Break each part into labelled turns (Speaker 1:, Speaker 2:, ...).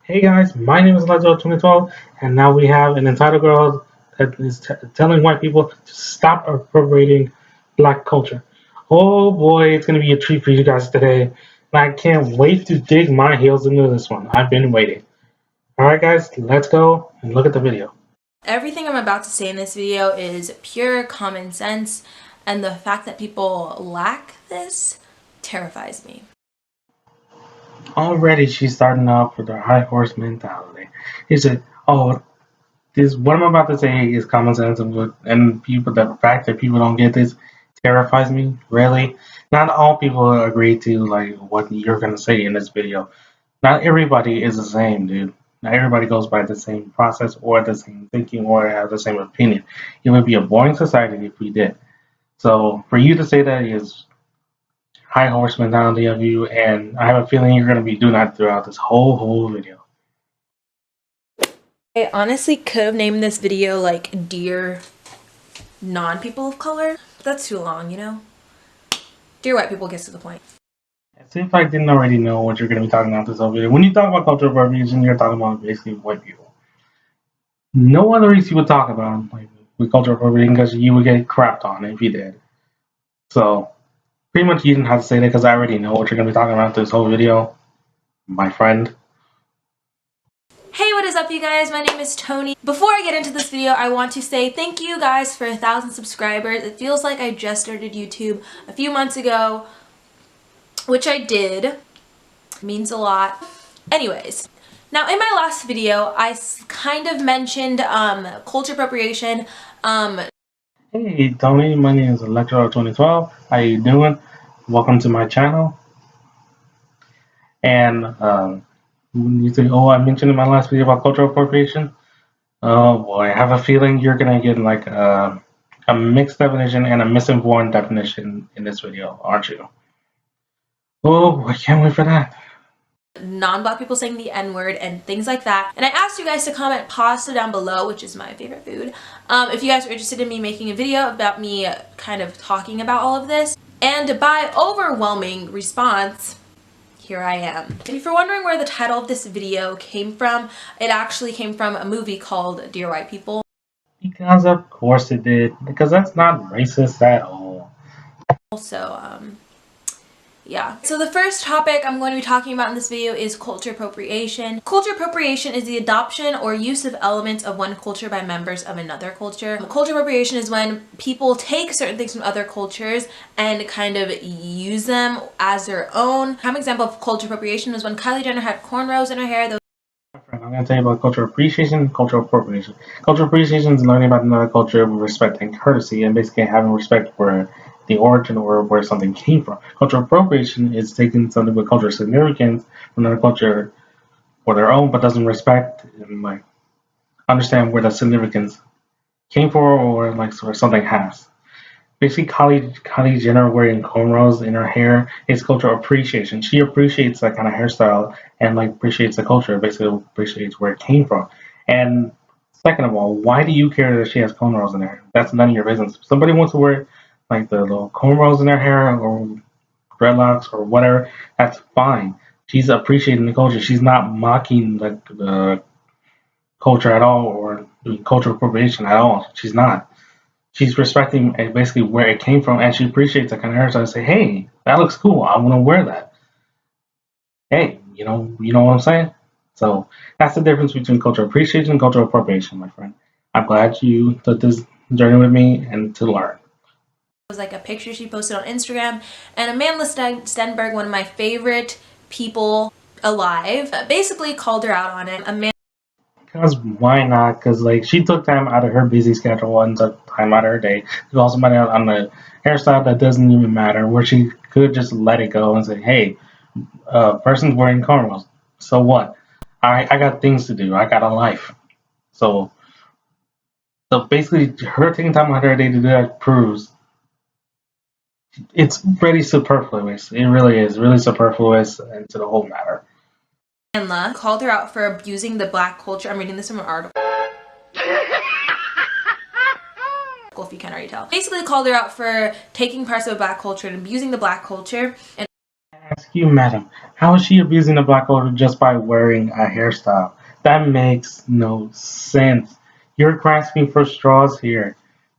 Speaker 1: Hey guys, my name is Lego2012, and now we have an entitled girl that is telling white people to stop appropriating black culture. Oh boy, it's going to be a treat for you guys today, and I can't wait to dig my heels into this one. I've been waiting. Alright guys, let's go and look at the video.
Speaker 2: Everything I'm about to say in this video is pure common sense, and the fact that people lack this terrifies me.
Speaker 1: Already she's starting off with her high horse mentality. He said, oh, this what I'm about to say is common sense, and people the fact that people don't get this terrifies me. Really, not all people agree to like what you're gonna say in this video. Not everybody is the same, dude. Not everybody goes by the same process or the same thinking or have the same opinion. It would be a boring society if we did. So for you to say that is high horse mentality of you, and I have a feeling you're gonna be doing that throughout this whole video.
Speaker 2: I honestly could have named this video like Dear Non-People of Color, but that's too long, you know? Dear White People gets to the point.
Speaker 1: As if I didn't already know what you're going to be talking about this whole video. When you talk about cultural appropriation, you're talking about basically white people. No other race you would talk about like with cultural appropriation because you would get crapped on if you did. So pretty much you didn't have to say that because I already know what you're going to be talking about this whole video, my friend.
Speaker 2: Hey, what is up you guys? My name is Tony. Before I get into this video, I want to say thank you guys for 1,000 subscribers. It feels like I just started YouTube a few months ago, which I did. It means a lot. Anyways, now in my last video, I kind of mentioned culture appropriation.
Speaker 1: Hey Tony, my name is Electro2012. How you doing? Welcome to my channel. And when you say, oh, I mentioned in my last video about cultural appropriation. Oh boy, I have a feeling you're gonna get like a mixed definition and a misinformed definition in this video, aren't you? Oh, I can't wait for that.
Speaker 2: Non-black people saying the n-word and things like that, and I asked you guys to comment pasta down below, which is my favorite food, if you guys are interested in me making a video about me kind of talking about all of this, and by overwhelming response, here I am. If you're wondering where the title of this video came from, it actually came from a movie called Dear White People.
Speaker 1: Because of course it did. Because that's not racist at all.
Speaker 2: Also, yeah. So the first topic I'm going to be talking about in this video is culture appropriation. Culture appropriation is the adoption or use of elements of one culture by members of another culture. Culture appropriation is when people take certain things from other cultures and kind of use them as their own. A prime example of culture appropriation was when Kylie Jenner had cornrows in her hair.
Speaker 1: I'm going to tell you about cultural appreciation and cultural appropriation. Cultural appreciation is learning about another culture with respect and courtesy and basically having respect for the origin or where something came from. Cultural appropriation is taking something with cultural significance from another culture for their own but doesn't respect and like understand where the significance came from or like where something has. Basically, Kylie Jenner wearing cornrows in her hair is cultural appreciation. She appreciates that kind of hairstyle and like appreciates the culture. Basically, appreciates where it came from. And second of all, why do you care that she has cornrows in her hair? That's none of your business. If somebody wants to wear like the little cornrows in their hair or dreadlocks or whatever, that's fine. She's appreciating the culture. She's not mocking like the culture at all or doing cultural appropriation at all. She's not. She's respecting basically where it came from, and she appreciates that kind of hairstyle. Say, hey, that looks cool. I want to wear that. Hey, you know what I'm saying? So that's the difference between cultural appreciation and cultural appropriation, my friend. I'm glad you took this journey with me and to learn.
Speaker 2: Was like a picture she posted on Instagram, and Amanda Stenberg, one of my favorite people alive, basically called her out on it.
Speaker 1: Because why not? Because like she took time out of her busy schedule and took time out of her day to call somebody out on the hairstyle that doesn't even matter, where she could just let it go and say, hey, person's wearing cornrows. So what? I got things to do. I got a life. So basically, her taking time out of her day to do that proves it's pretty superfluous. It really is really superfluous into the whole matter.
Speaker 2: Amanda called her out for abusing the black culture. I'm reading this from an article. If you can't already tell. Basically called her out for taking parts of the black culture and abusing the black culture. And
Speaker 1: Ask you, madam, how is she abusing the black culture just by wearing a hairstyle? That makes no sense. You're grasping for straws here.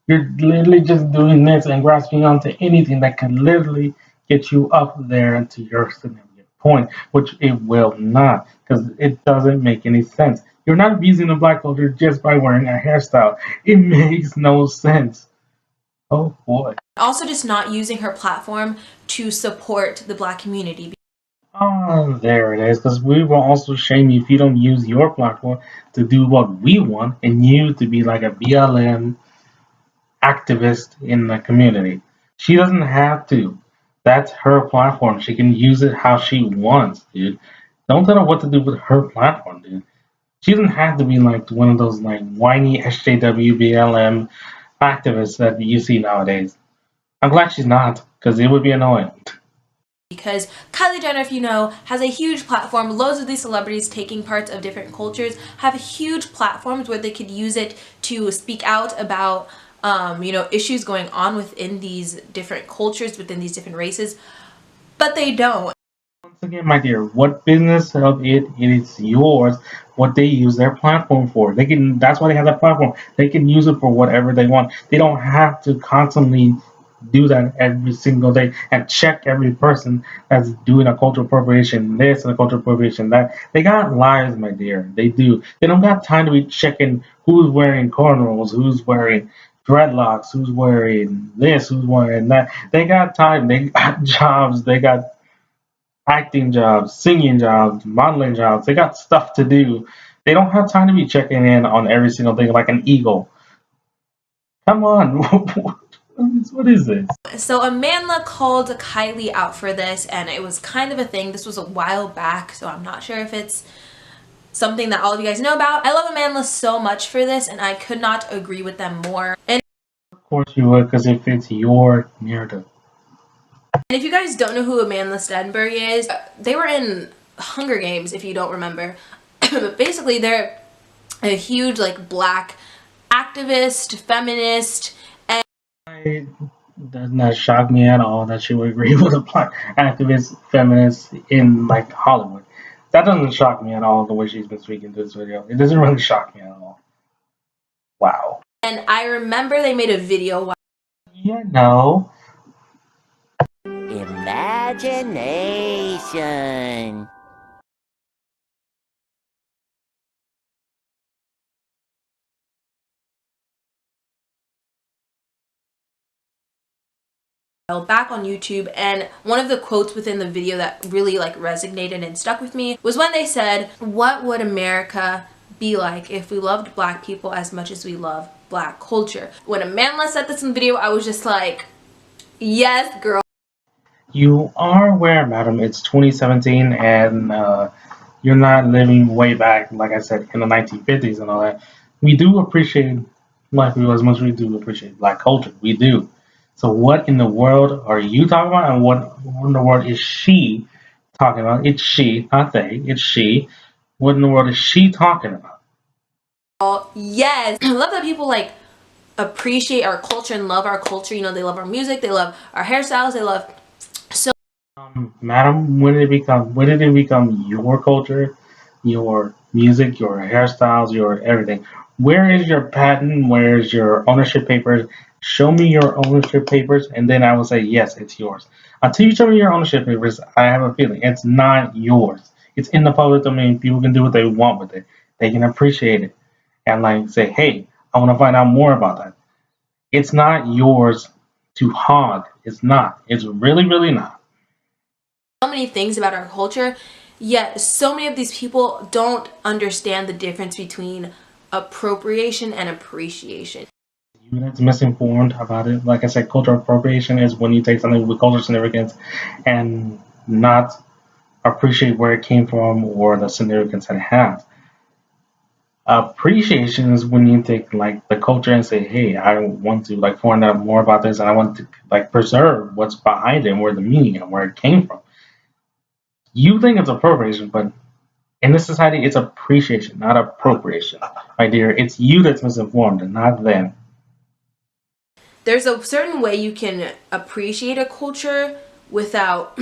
Speaker 1: You're literally just doing this and grasping onto anything that could literally get you up there to your significant point, which it will not, because it doesn't make any sense. You're not abusing the black culture just by wearing a hairstyle. It makes no sense. Oh boy.
Speaker 2: Also, just not using her platform to support the black community.
Speaker 1: Oh, there it is. Because we will also shame you if you don't use your platform to do what we want and you to be like a BLM activist in the community. She doesn't have to. That's her platform. She can use it how she wants, dude. Don't tell her what to do with her platform, dude. She doesn't have to be like one of those like whiny SJW BLM activists that you see nowadays. I'm glad she's not, because it would be annoying.
Speaker 2: Because Kylie Jenner, if you know, has a huge platform. Loads of these celebrities taking parts of different cultures have huge platforms where they could use it to speak out about issues going on within these different cultures, within these different races, but they don't.
Speaker 1: Once again, my dear, what business of it? It is yours. What they use their platform for. They can. That's why they have that platform. They can use it for whatever they want. They don't have to constantly do that every single day and check every person that's doing a cultural appropriation this and a cultural appropriation that. They got lives, my dear. They do. They don't got time to be checking who's wearing cornrows, who's wearing dreadlocks, who's wearing this, who's wearing that. They got time. They got jobs. They got acting jobs, singing jobs, modeling jobs. They got stuff to do. They don't have time to be checking in on every single thing like an eagle. Come on. What is this?
Speaker 2: So Amanda called Kylie out for this, and it was kind of a thing. This was a while back, so I'm not sure if it's something that all of you guys know about. I love Amanda so much for this, and I could not agree with them more. And
Speaker 1: Of course you would, because it fits your narrative.
Speaker 2: if you guys don't know who Amanda Stenberg is, they were in Hunger Games, if you don't remember. But basically, they're a huge, like, black activist, feminist, and
Speaker 1: It does not shock me at all that she would agree with a black activist feminist in like Hollywood. That doesn't shock me at all the way she's been speaking to this video. It doesn't really shock me at all. Wow.
Speaker 2: I remember they made a video.
Speaker 1: Yeah, no.
Speaker 3: Imagination.
Speaker 2: Back on YouTube, and one of the quotes within the video that really like resonated and stuck with me was when they said, "What would America be like if we loved black people as much as we love black culture?" When Amanda said this in the video, I was just like, yes, girl.
Speaker 1: You are aware, madam, it's 2017 and you're not living way back, like I said, in the 1950s and all that. We do appreciate black people as much as we do appreciate black culture. We do. So, what in the world are you talking about, and what in the world is she talking about? It's she, not they. It's she. What in the world is she talking about?
Speaker 2: Yes. I love that people like appreciate our culture and love our culture. You know, they love our music, they love our hairstyles, they love so.
Speaker 1: Madam, when did it become your culture, your music, your hairstyles, your everything? Where is your patent? Where is your ownership papers? Show me your ownership papers, and then I will say yes, it's yours. Until you show me your ownership papers, I have a feeling it's not yours. It's in the public domain. People can do what they want with it. They can appreciate it and like say, hey, I want to find out more about that. It's not yours to hog. It's not. It's really, really not.
Speaker 2: So many things about our culture, yet so many of these people don't understand the difference between appropriation and appreciation.
Speaker 1: You that's misinformed about it. Like I said, cultural appropriation is when you take something with cultural significance and not appreciate where it came from or the significance that it has. Appreciation is when you take like the culture and say, "Hey, I want to like find out more about this, and I want to like preserve what's behind it, and where the meaning and where it came from." You think it's appropriation, but in this society, it's appreciation, not appropriation, my dear. It's you that's misinformed, and not them.
Speaker 2: There's a certain way you can appreciate a culture without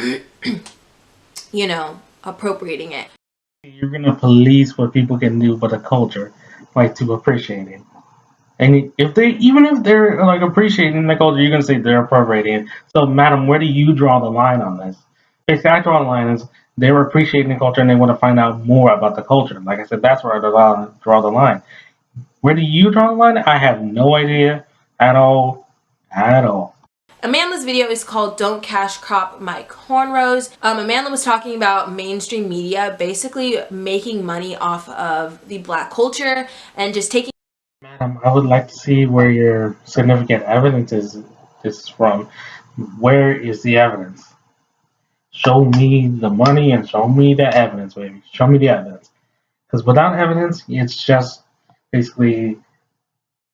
Speaker 2: appropriating it.
Speaker 1: You're gonna police what people can do but a culture, like to appreciate it. And even if they're like appreciating the culture, you're gonna say they're appropriating it. So, madam, where do you draw the line on this? Basically, I draw the line is they're appreciating the culture and they want to find out more about the culture. Like I said, that's where I draw the line. Where do you draw the line? I have no idea at all, at all.
Speaker 2: Amanda's video is called Don't Cash Crop My Cornrows. Amanda was talking about mainstream media basically making money off of the black culture and just taking.
Speaker 1: Madam, I would like to see where your significant evidence is from. Where is the evidence? Show me the money and show me the evidence, baby. Show me the evidence. Because without evidence, it's just basically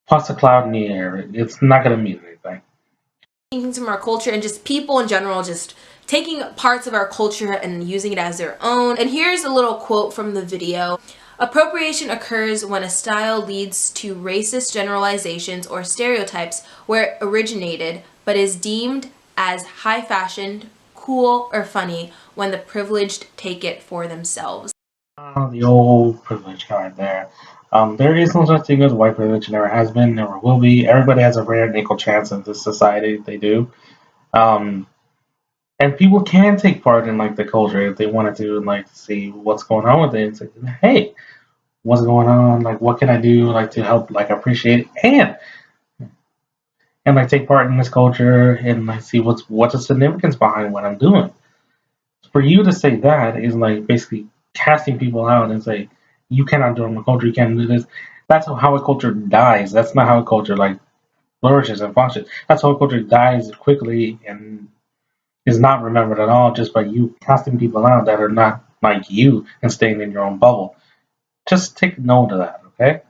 Speaker 1: plus a cloud in the air. It's not going to mean anything.
Speaker 2: Things from our culture and just people in general just taking parts of our culture and using it as their own. And here's a little quote from the video. Appropriation occurs when a style leads to racist generalizations or stereotypes where it originated, but is deemed as high-fashioned, cool, or funny when the privileged take it for themselves.
Speaker 1: The old privilege card there. There is no such thing as white privilege. Never has been, never will be. Everybody has a rare and equal chance in this society. They do. Um, and people can take part in like the culture if they wanted to and like see what's going on with it. And say, hey, what's going on? Like, what can I do like to help like appreciate it and like take part in this culture and like see what's the significance behind what I'm doing. For you to say that is like basically casting people out and say you cannot do my culture, you can't do this. That's how a culture dies. That's not how a culture like flourishes and functions. That's how a culture dies quickly and is not remembered at all just by you casting people out that are not like you and staying in your own bubble. Just take note of that, okay?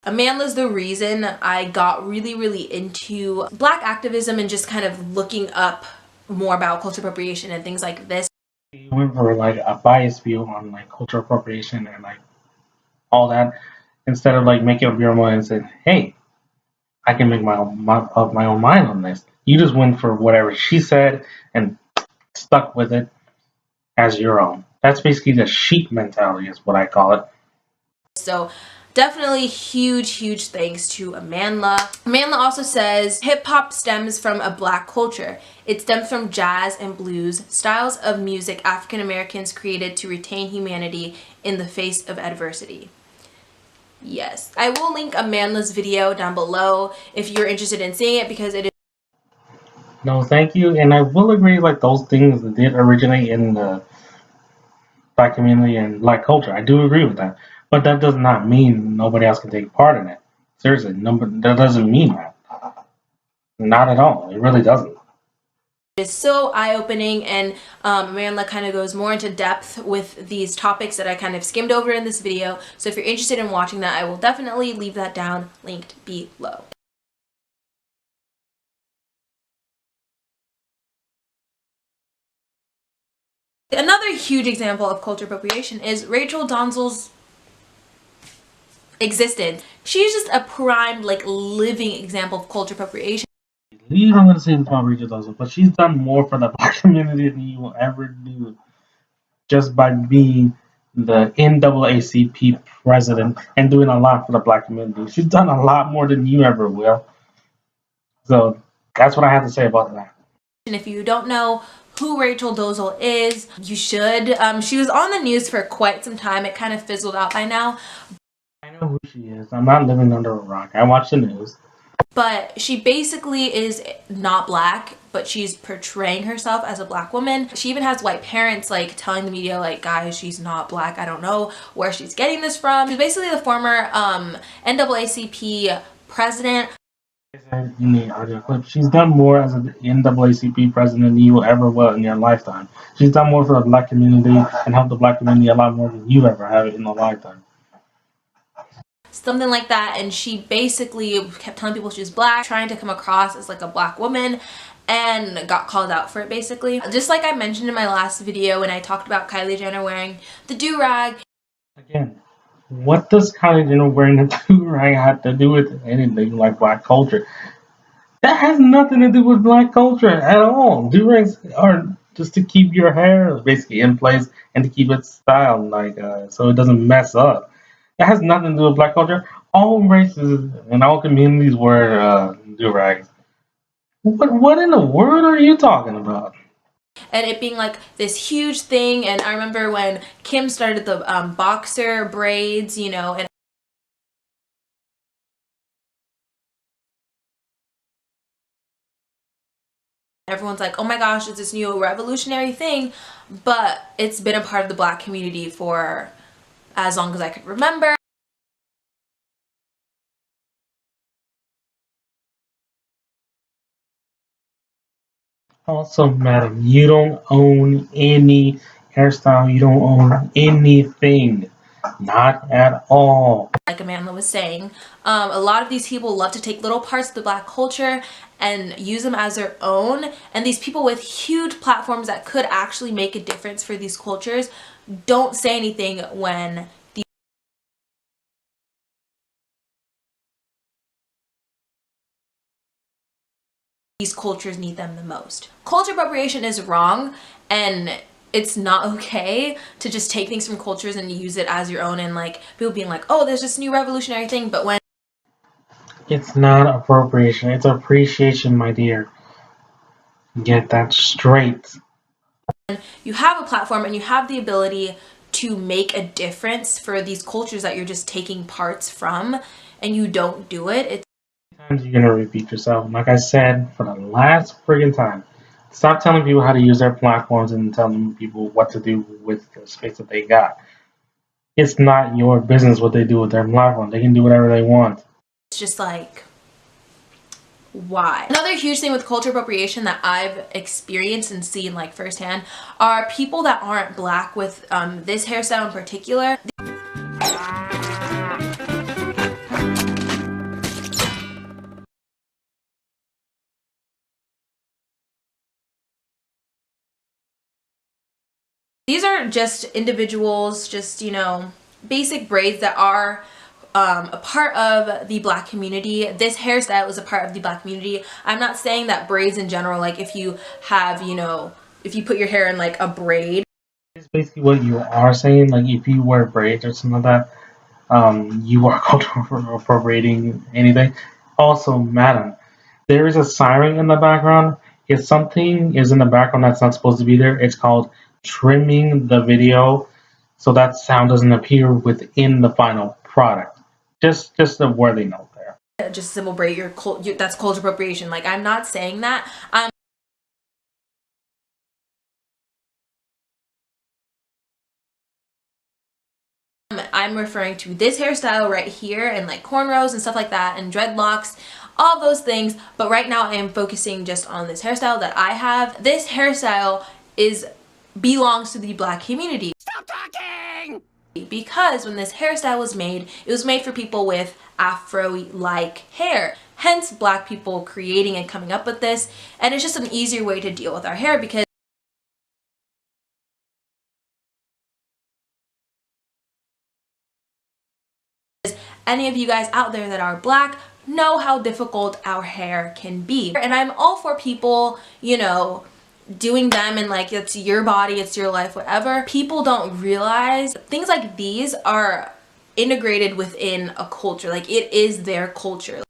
Speaker 2: Amanda's the reason I got really, really into black activism and just kind of looking up more about cultural appropriation and things like this.
Speaker 1: You went for like a biased view on like cultural appropriation and like all that instead of like making up your mind and saying, "Hey, I can make my own mind on this." You just went for whatever she said and stuck with it as your own. That's basically the sheep mentality, is what I call it.
Speaker 2: So definitely huge thanks to Amanda. Amanda also says hip hop stems from a black culture. It stems from jazz and blues, styles of music African Americans created to retain humanity in the face of adversity. Yes, I will link Amanda's video down below if you're interested in seeing it because it is.
Speaker 1: No, thank you. And I will agree, like those things that did originate in the black community and black culture. I do agree with that. But that does not mean nobody else can take part in it. Seriously, that doesn't mean that. Not at all. It really doesn't.
Speaker 2: Is so eye-opening, and Amanda kind of goes more into depth with these topics that I kind of skimmed over in this video. So if you're interested in watching that, I will definitely leave that down linked below. Another huge example of culture appropriation is Rachel Dolezal's existence. She's just a prime, like, living example of culture appropriation.
Speaker 1: Leave, I'm gonna say this about Rachel Dolezal, but she's done more for the black community than you will ever do just by being the NAACP president and doing a lot for the black community. She's done a lot more than you ever will. So that's what I have to say about that.
Speaker 2: And if you don't know who Rachel Dolezal is, you should. She was on the news for quite some time. It kind of fizzled out by now.
Speaker 1: I know who she is. I'm not living under a rock. I watch the news.
Speaker 2: But she basically is not black, but she's portraying herself as a black woman. She even has white parents like telling the media like, guys, she's not black. I don't know where she's getting this from. She's basically the former NAACP president.
Speaker 1: In the audio clip, she's done more as an NAACP president than you ever will in your lifetime. She's done more for the black community and helped the black community a lot more than you ever have in a lifetime.
Speaker 2: Something like that, and she basically kept telling people she was black, trying to come across as like a black woman, and got called out for it basically. Just like I mentioned in my last video when I talked about Kylie Jenner wearing the do-rag.
Speaker 1: Again, what does Kylie Jenner wearing the do-rag have to do with anything like black culture? That has nothing to do with black culture at all. Do-rags are just to keep your hair basically in place and to keep it styled, like so it doesn't mess up. It has nothing to do with black culture. All races and all communities wear do rags. What in the world are you talking about?
Speaker 2: And it being like this huge thing. And I remember when Kim started the boxer braids, you know, and everyone's like, oh my gosh, it's this new revolutionary thing. But it's been a part of the black community for as long as I could remember.
Speaker 1: Also, madam, you don't own any hairstyle. You don't own anything. Not at all.
Speaker 2: Like Amanda was saying, a lot of these people love to take little parts of the black culture and use them as their own. And these people with huge platforms that could actually make a difference for these cultures don't say anything when these cultures need them the most. Culture appropriation is wrong, and it's not okay to just take things from cultures and use it as your own, and like people being like, oh, there's this new revolutionary thing. But when
Speaker 1: It's not appropriation. It's appreciation, my dear. Get that straight.
Speaker 2: you have a platform and you have the ability to make a difference for these cultures that you're just taking parts from, and you don't do it, it's
Speaker 1: Times you're gonna repeat yourself. Like I said for the last friggin' time, stop telling people how to use their platforms and telling people what to do with the space that they got. It's not your business what they do with their platform. They can do whatever they want.
Speaker 2: just like, why? Another huge thing with culture appropriation that I've experienced and seen like firsthand are people that aren't black with this hairstyle in particular. These are just individuals, just, you know, basic braids that are a part of the black community. This hairstyle is a part of the black community. I'm not saying that braids in general, like if you have, you know, if you put your hair in like a braid.
Speaker 1: It's basically what you are saying. Like if you wear braids or something like that, you are cultural appropriating anything. Also, madam, there is a siren in the background. If something is in the background that's not supposed to be there, it's called trimming the video so that sound doesn't appear within the final product. Just a worthy note there.
Speaker 2: Just simple braid, that's culture appropriation. Like, I'm not saying that. I'm referring to this hairstyle right here and like cornrows and stuff like that and dreadlocks, all those things. But right now I am focusing just on this hairstyle that I have. This hairstyle belongs to the black community. Stop talking! Because when this hairstyle was made, it was made for people with afro-like hair. Hence black people creating and coming up with this. And it's just an easier way to deal with our hair because any of you guys out there that are black know how difficult our hair can be. And I'm all for people, you know, doing them and like it's your body, it's your life, whatever. People don't realize things like these are integrated within a culture. Like it is their culture.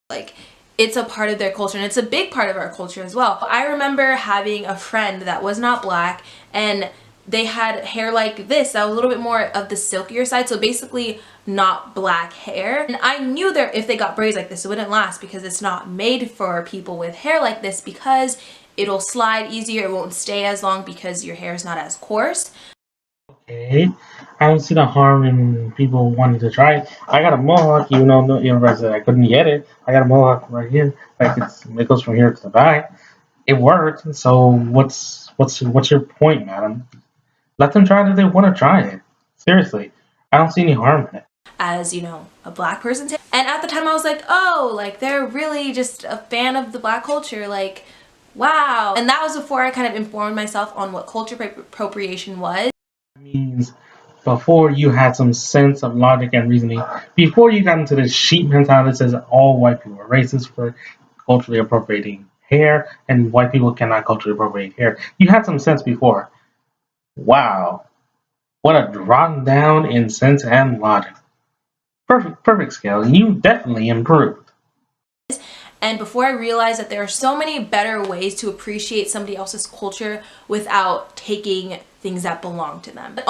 Speaker 2: Like it's a part of their culture and it's a big part of our culture as well. I remember having a friend that was not black and they had hair like this that was a little bit more of the silkier side, so basically not black hair. And I knew that if they got braids like this it wouldn't last because it's not made for people with hair like this, because it'll slide easier, it won't stay as long because your hair is not as coarse.
Speaker 1: Okay, I don't see the harm in people wanting to try it. I got a mohawk, even though no, you know, I couldn't get it. I got a mohawk right here, like it goes from here to the back. It worked. So what's your point, madam? Let them try it if they want to try it. Seriously, I don't see any harm in it.
Speaker 2: As, you know, a black person. And at the time I was like, oh, like they're really just a fan of the black culture, like wow. And that was before I kind of informed myself on what culture appropriation was.
Speaker 1: It means before you had some sense of logic and reasoning, before you got into this sheep mentality that says all white people are racist for culturally appropriating hair and white people cannot culturally appropriate hair, you had some sense before. Wow, what a drop down in sense and logic. Perfect scale. You definitely improved.
Speaker 2: And before I realized that there are so many better ways to appreciate somebody else's culture without taking things that belong to them.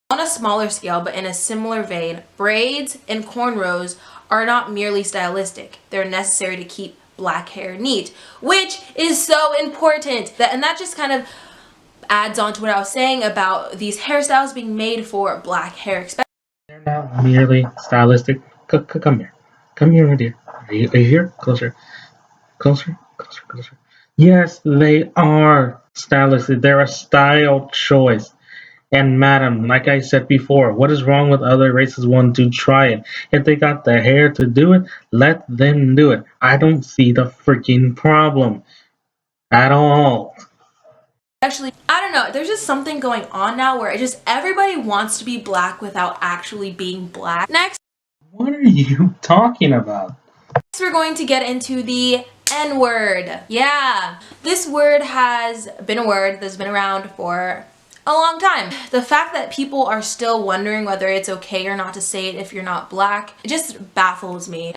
Speaker 2: On a smaller scale, but in a similar vein, braids and cornrows are not merely stylistic. They're necessary to keep black hair neat, which is so important. And that just kind of adds on to what I was saying about these hairstyles being made for black hair.
Speaker 1: They're not merely stylistic. Come here. Come here, my dear. Are you here? Closer. Closer. Closer. Closer. Yes, they are stylistic. They're a style choice. And madam, like I said before, what is wrong with other races wanting to try it? If they got the hair to do it, let them do it. I don't see the freaking problem at all.
Speaker 2: Actually, I don't know, there's just something going on now where everybody wants to be black without actually being black. Next,
Speaker 1: What are you talking about?
Speaker 2: we're going to get into the N-word. Yeah, this word has been a word that's been around for a long time. The fact that people are still wondering whether it's okay or not to say it if you're not black, it just baffles me.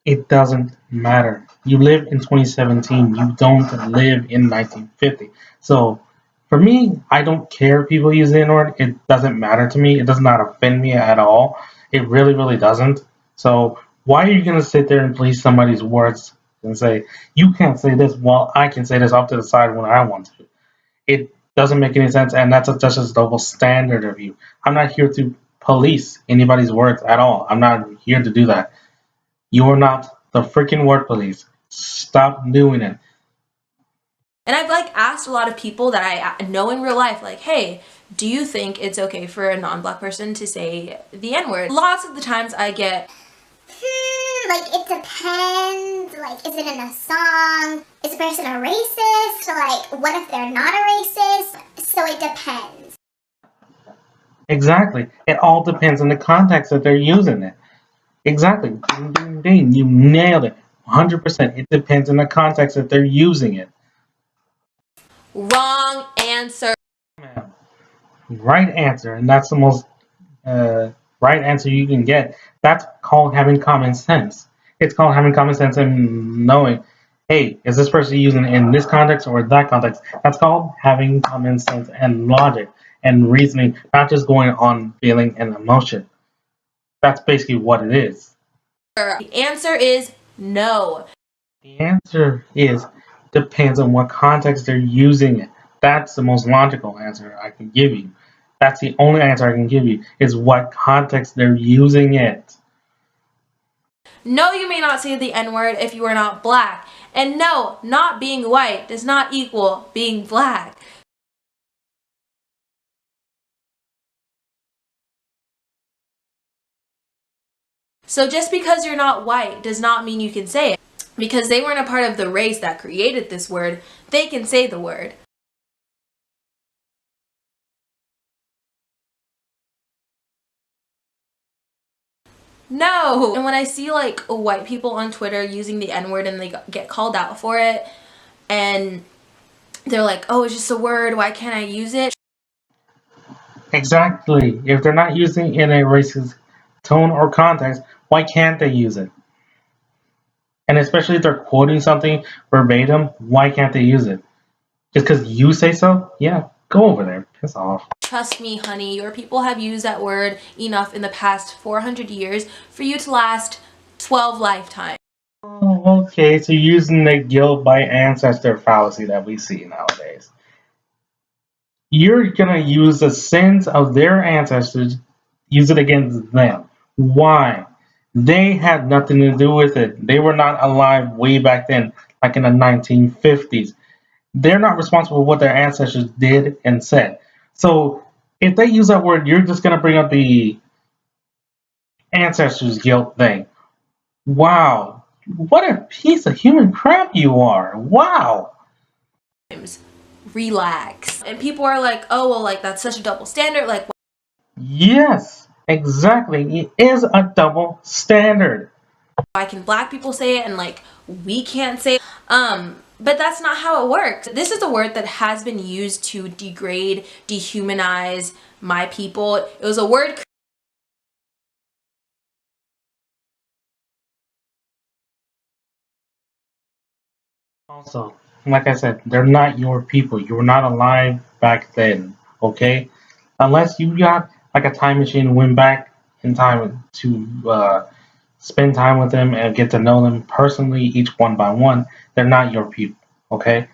Speaker 1: It doesn't matter. You live in 2017. You don't live in 1950. So for me, I don't care if people use the N-word. It doesn't matter to me. It does not offend me at all. It really doesn't. So why are you going to sit there and police somebody's words and say, you can't say this while I can say this off to the side when I want to? It doesn't make any sense, and that's just a double standard of you. I'm not here to police anybody's words at all. I'm not here to do that. You are not the freaking word police. Stop doing it.
Speaker 2: And I've asked a lot of people that I know in real life, like, hey, do you think it's okay for a non-black person to say the N-word? Lots of the times I get,
Speaker 3: like, it depends. Like, is it in a song? Is the person a racist? Like, what if they're not a racist? So it depends.
Speaker 1: Exactly. It all depends on the context that they're using it. Exactly. Ding, ding, ding. You nailed it. 100%. It depends on the context that they're using it.
Speaker 2: wrong answer.
Speaker 1: Ma'am. Right answer, and that's the most right answer you can get. That's called having common sense. It's called having common sense and knowing, hey, is this person using it in this context or that context? That's called having common sense and logic and reasoning, not just going on feeling and emotion. That's basically what it is.
Speaker 2: The answer is no.
Speaker 1: The answer is depends on what context they're using it. That's the most logical answer I can give you. That's the only answer I can give you is what context they're using it.
Speaker 2: No, you may not say the N-word if you are not black. And no, not being white does not equal being black. So just because you're not white does not mean you can say it. Because they weren't a part of the race that created this word, they can say the word. No! And when I see white people on Twitter using the N-word and they get called out for it, and they're like, oh, it's just a word, why can't I use it?
Speaker 1: Exactly. If they're not using it in a racist tone or context, why can't they use it? And especially if they're quoting something verbatim, why can't they use it? Just because you say so? Yeah, go over there. Piss off.
Speaker 2: Trust me, honey, your people have used that word enough in the past 400 years for you to last 12 lifetimes.
Speaker 1: Oh, okay, so you're using the guilt by ancestor fallacy that we see nowadays. You're gonna use the sins of their ancestors, use it against them. Why? They had nothing to do with it. They were not alive way back then, like in the 1950s. They're not responsible for what their ancestors did and said. So if they use that word, you're just gonna bring up the ancestors guilt thing. Wow. What a piece of human crap you are! Wow.
Speaker 2: Relax. And people are like, oh, well, like, that's such a double standard. Like,
Speaker 1: Yes, exactly. It is a double standard.
Speaker 2: why can black people say it and, like, we can't say it? But that's not how it works. This is a word that has been used to degrade, dehumanize my people. It was a word.
Speaker 1: Also, like I said, they're not your people. You were not alive back then, okay? Unless you got like a time machine and went back in time to spend time with them and get to know them personally, each one by one, they're not your people, okay?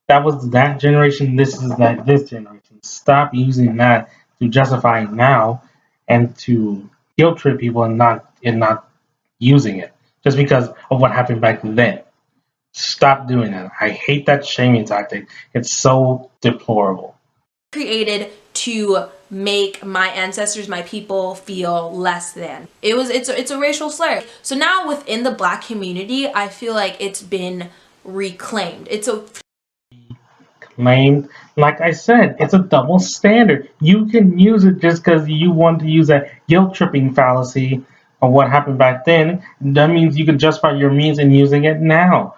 Speaker 1: That was that generation. This is this generation. Stop using that to justify now and to guilt trip people and not using it just because of what happened back then. Stop doing that. I hate that shaming tactic. It's so deplorable.
Speaker 2: Created to make my ancestors, my people, feel less than. It's a racial slur. So now within the black community, I feel like it's been reclaimed. It's a
Speaker 1: Claimed, like I said, it's a double standard. You can use it just because you want to use that guilt tripping fallacy of what happened back then. That means you can justify your means in using it now.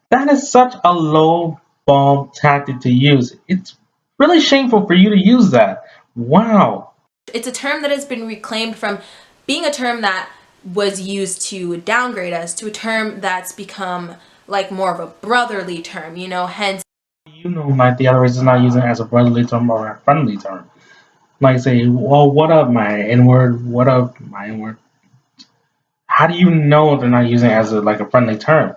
Speaker 1: That is such a low ball tactic to use. It's really shameful for you to use that. Wow.
Speaker 2: it's a term that has been reclaimed from being a term that was used to downgrade us to a term that's become like more of a brotherly term, hence
Speaker 1: You know, like the other race is not using it as a brotherly term or a friendly term. Like say, well, what up, my N word? What up, my N word? How do you know they're not using it as like a friendly term?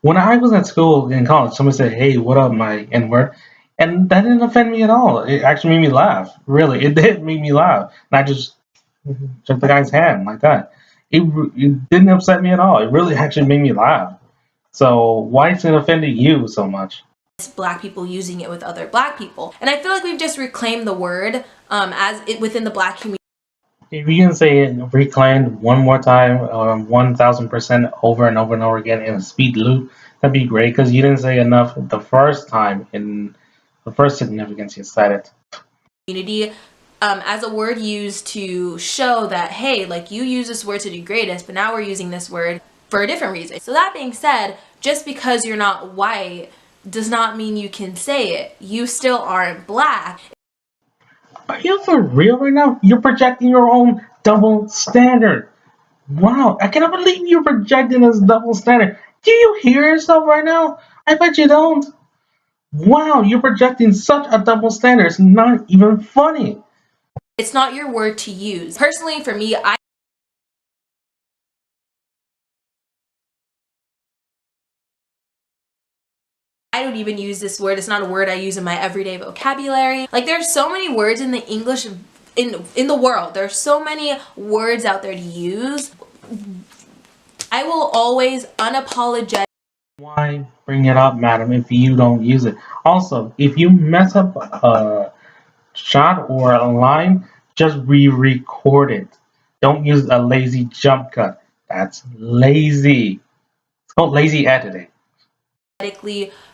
Speaker 1: When I was at school in college, somebody said, "Hey, what up, my N word?" And that didn't offend me at all. It actually made me laugh. Really, it did make me laugh. And I just shook the guy's hand like that. It didn't upset me at all. It really actually made me laugh. So why is it offending you so much?
Speaker 2: black people using it with other black people. And I feel like we've just reclaimed the word as it within the black community.
Speaker 1: If you can say it reclaimed one more time, 1,000% over and over and over again in a speed loop, that'd be great because you didn't say enough the first time in the first significance you said it.
Speaker 2: Community as a word used to show that, hey, like you use this word to degrade us, but now we're using this word for a different reason. So that being said, just because you're not white does not mean you can say it. You still aren't black.
Speaker 1: Are you for real right now? You're projecting your own double standard. Wow, I cannot believe you're projecting this double standard. Do you hear yourself right now? I bet you don't. Wow, you're projecting such a double standard. It's not even funny.
Speaker 2: It's not your word to use. Personally, for me, I don't even use this word. It's not a word I use in my everyday vocabulary. Like there's so many words in the English in the world. There's so many words out there to use. I will always unapologetic.
Speaker 1: Why bring it up, madam, if you don't use it? Also, if you mess up a shot or a line, just re-record it. Don't use a lazy jump cut. That's lazy. It's called lazy editing.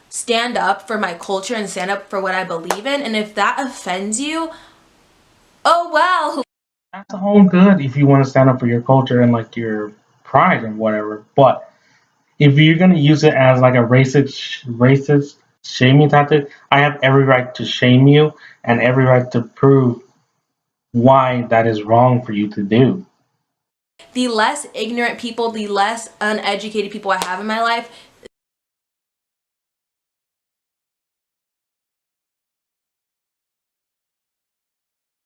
Speaker 2: Stand up for my culture and stand up for what I believe in. And if that offends you, oh well.
Speaker 1: That's all good if you want to stand up for your culture and like your pride and whatever. But if you're gonna use it as like a racist shaming tactic, I have every right to shame you and every right to prove why that is wrong for you to do.
Speaker 2: The less ignorant people, the less uneducated people I have in my life,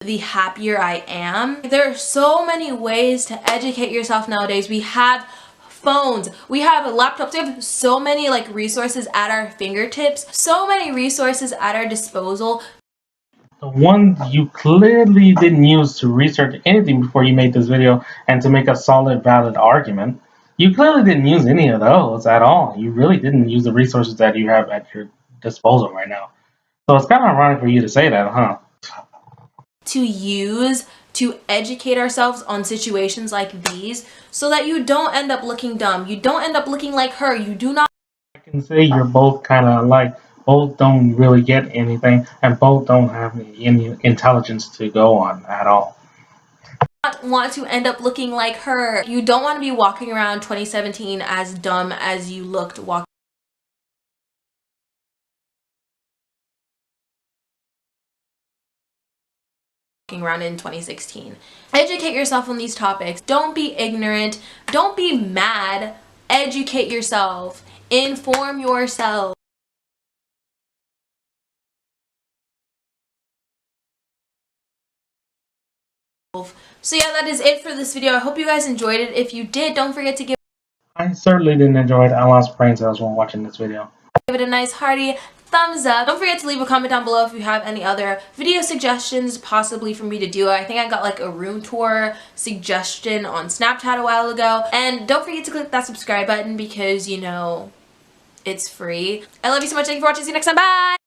Speaker 2: the happier I am. There are so many ways to educate yourself nowadays. We have phones, we have laptops, we have so many like resources at our fingertips, so many resources at our disposal.
Speaker 1: The one you clearly didn't use to research anything before you made this video and to make a solid, valid argument. You clearly didn't use any of those at all. You really didn't use the resources that you have at your disposal right now. So it's kind of ironic for you to say that, huh?
Speaker 2: To use to educate ourselves on situations like these so that you don't end up looking dumb. You don't end up looking like her. You do not
Speaker 1: I can say you're both kind of alike. Both don't really get anything, and both don't have any intelligence to go on at all.
Speaker 2: want to end up looking like her. You don't want to be walking around 2017 as dumb as you looked walking around in 2016. Educate yourself on these topics. Don't be ignorant. Don't be mad. Educate yourself. Inform yourself. So yeah, that is it for this video. I hope you guys enjoyed it. If you did, don't forget to give
Speaker 1: I certainly didn't enjoy it. I lost brain cells while watching this video.
Speaker 2: it a nice hearty thumbs up. Don't forget to leave a comment down below if you have any other video suggestions possibly for me to do. I think I got like a room tour suggestion on Snapchat a while ago. And don't forget to click that subscribe button because, you know, it's free. I love you so much. Thank you for watching. See you next time. Bye!